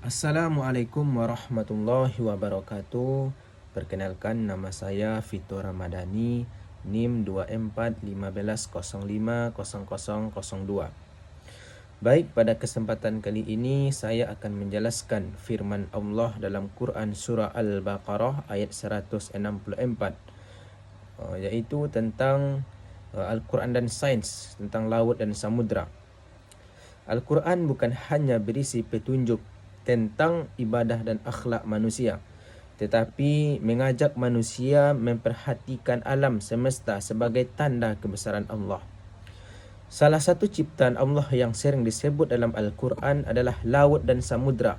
Assalamualaikum warahmatullahi wabarakatuh. Perkenalkan, nama saya Vito Ramadhani, NIM 2415050002. Baik, pada kesempatan kali ini saya akan menjelaskan firman Allah dalam Quran surah Al-Baqarah ayat 164, yaitu tentang Al-Quran dan sains, tentang laut dan samudra. Al-Quran bukan hanya berisi petunjuk tentang ibadah dan akhlak manusia, tetapi mengajak manusia memperhatikan alam semesta sebagai tanda kebesaran Allah. Salah satu ciptaan Allah yang sering disebut dalam Al-Quran adalah laut dan samudra.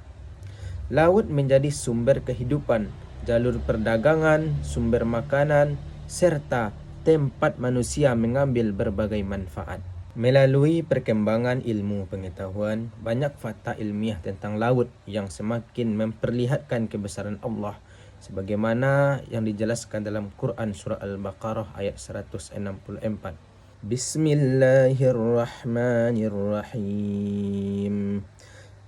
Laut menjadi sumber kehidupan, jalur perdagangan, sumber makanan, serta tempat manusia mengambil berbagai manfaat. Melalui perkembangan ilmu pengetahuan, banyak fakta ilmiah tentang laut yang semakin memperlihatkan kebesaran Allah, sebagaimana yang dijelaskan dalam Quran surah Al-Baqarah ayat 164. Bismillahirrahmanirrahim.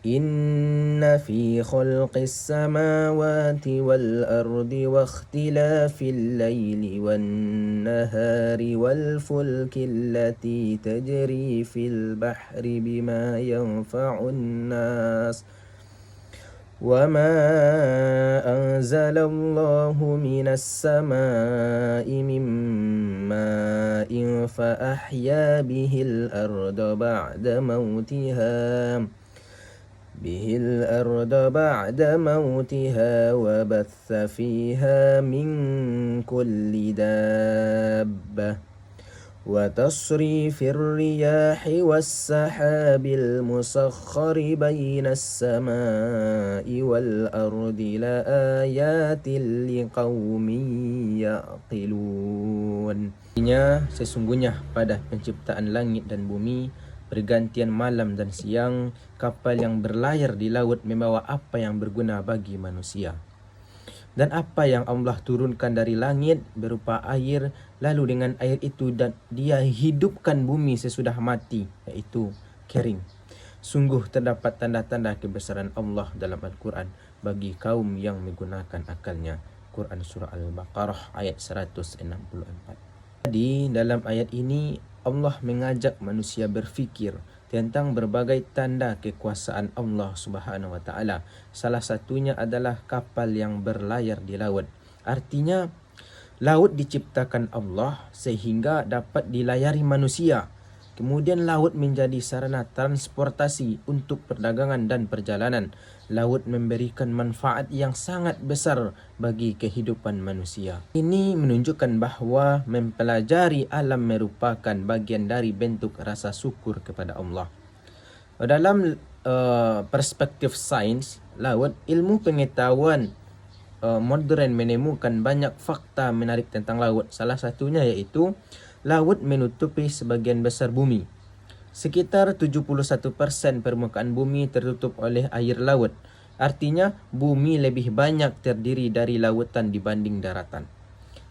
Inna fi khalqis samawati wal ardi wa ikhtilafil laili wan nahari wal fulki allati tajri fil bahri bima yanfa'un nas wa ma anzalallahu minas samai min ma'in fa ahya bihil arda ba'da mautiha وبث فيها من كل دابة وتصريف الرياح والسحاب المسخر بين السماء والأرض لآيات لقوم يعقلون. Sesungguhnya pada penciptaan langit dan bumi, pergantian malam dan siang, kapal yang berlayar di laut membawa apa yang berguna bagi manusia. Dan apa yang Allah turunkan dari langit berupa air, lalu dengan air itu dan dia hidupkan bumi sesudah mati, yaitu kering. Sungguh terdapat tanda-tanda kebesaran Allah dalam Al-Quran bagi kaum yang menggunakan akalnya. Quran surah Al-Baqarah ayat 164. Jadi dalam ayat ini Allah mengajak manusia berfikir tentang berbagai tanda kekuasaan Allah Subhanahu wa taala. Salah satunya adalah kapal yang berlayar di laut. Artinya laut diciptakan Allah sehingga dapat dilayari manusia. Kemudian laut menjadi sarana transportasi untuk perdagangan dan perjalanan. Laut memberikan manfaat yang sangat besar bagi kehidupan manusia. Ini menunjukkan bahawa mempelajari alam merupakan bagian dari bentuk rasa syukur kepada Allah. Dalam perspektif sains laut, ilmu pengetahuan modern menemukan banyak fakta menarik tentang laut. Salah satunya yaitu laut menutupi sebagian besar bumi. Sekitar 71% permukaan bumi tertutup oleh air laut. Artinya bumi lebih banyak terdiri dari lautan dibanding daratan.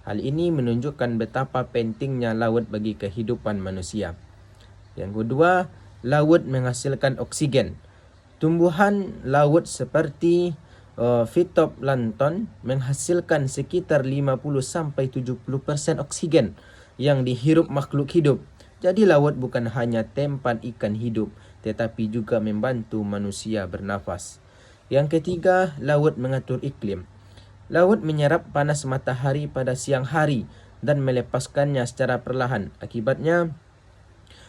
Hal ini menunjukkan betapa pentingnya laut bagi kehidupan manusia. Yang kedua, laut menghasilkan oksigen. Tumbuhan laut seperti phytoplankton menghasilkan sekitar 50-70% oksigen yang dihirup makhluk hidup. Jadi laut bukan hanya tempat ikan hidup, tetapi juga membantu manusia bernafas. Yang ketiga, laut mengatur iklim. Laut menyerap panas matahari pada siang hari dan melepaskannya secara perlahan. Akibatnya,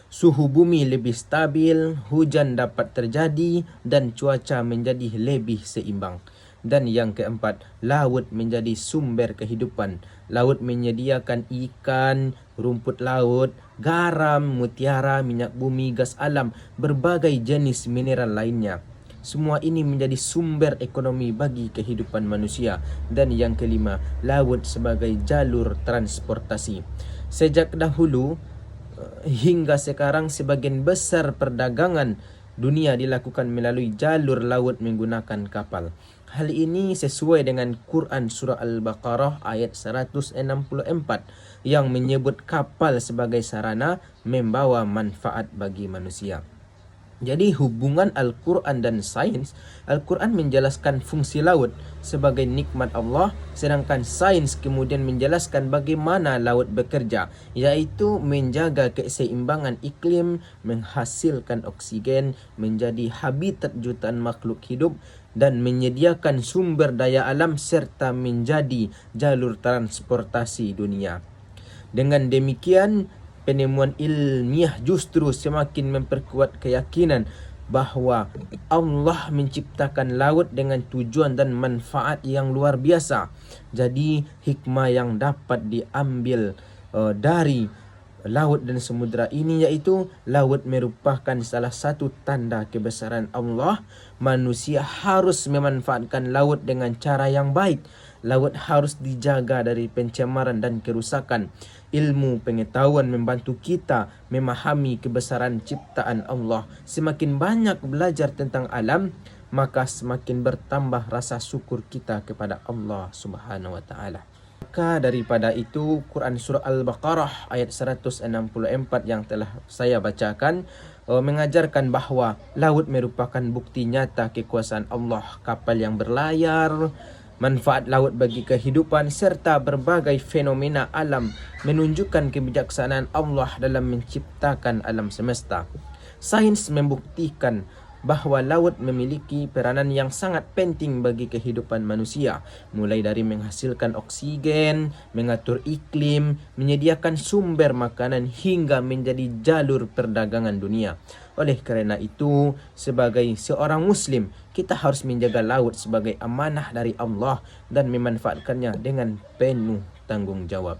suhu bumi lebih stabil, hujan dapat terjadi dan cuaca menjadi lebih seimbang. Dan yang keempat, laut menjadi sumber kehidupan. Laut menyediakan ikan, rumput laut, garam, mutiara, minyak bumi, gas alam, berbagai jenis mineral lainnya. Semua ini menjadi sumber ekonomi bagi kehidupan manusia. Dan yang kelima, laut sebagai jalur transportasi. Sejak dahulu hingga sekarang sebagian besar perdagangan dunia dilakukan melalui jalur laut menggunakan kapal. Hal ini sesuai dengan Quran surah Al-Baqarah ayat 164 yang menyebut kapal sebagai sarana membawa manfaat bagi manusia. Jadi hubungan Al-Quran dan sains, Al-Quran menjelaskan fungsi laut sebagai nikmat Allah, sedangkan sains kemudian menjelaskan bagaimana laut bekerja, yaitu menjaga keseimbangan iklim, menghasilkan oksigen, menjadi habitat jutaan makhluk hidup, dan menyediakan sumber daya alam serta menjadi jalur transportasi dunia. Dengan demikian, penemuan ilmiah justru semakin memperkuat keyakinan bahwa Allah menciptakan laut dengan tujuan dan manfaat yang luar biasa. Jadi hikmah yang dapat diambil dari laut dan samudera ini, yaitu laut merupakan salah satu tanda kebesaran Allah. Manusia harus memanfaatkan laut dengan cara yang baik. Laut harus dijaga dari pencemaran dan kerusakan. Ilmu pengetahuan membantu kita memahami kebesaran ciptaan Allah. Semakin banyak belajar tentang alam, maka semakin bertambah rasa syukur kita kepada Allah Subhanahu wa taala. Maka daripada itu, Quran surah Al-Baqarah ayat 164 yang telah saya bacakan mengajarkan bahawa laut merupakan bukti nyata kekuasaan Allah. Kapal yang berlayar, manfaat laut bagi kehidupan serta berbagai fenomena alam menunjukkan kebijaksanaan Allah dalam menciptakan alam semesta. Sains membuktikan bahawa laut memiliki peranan yang sangat penting bagi kehidupan manusia, mulai dari menghasilkan oksigen, mengatur iklim, menyediakan sumber makanan hingga menjadi jalur perdagangan dunia. Oleh kerana itu, sebagai seorang Muslim, kita harus menjaga laut sebagai amanah dari Allah dan memanfaatkannya dengan penuh tanggungjawab.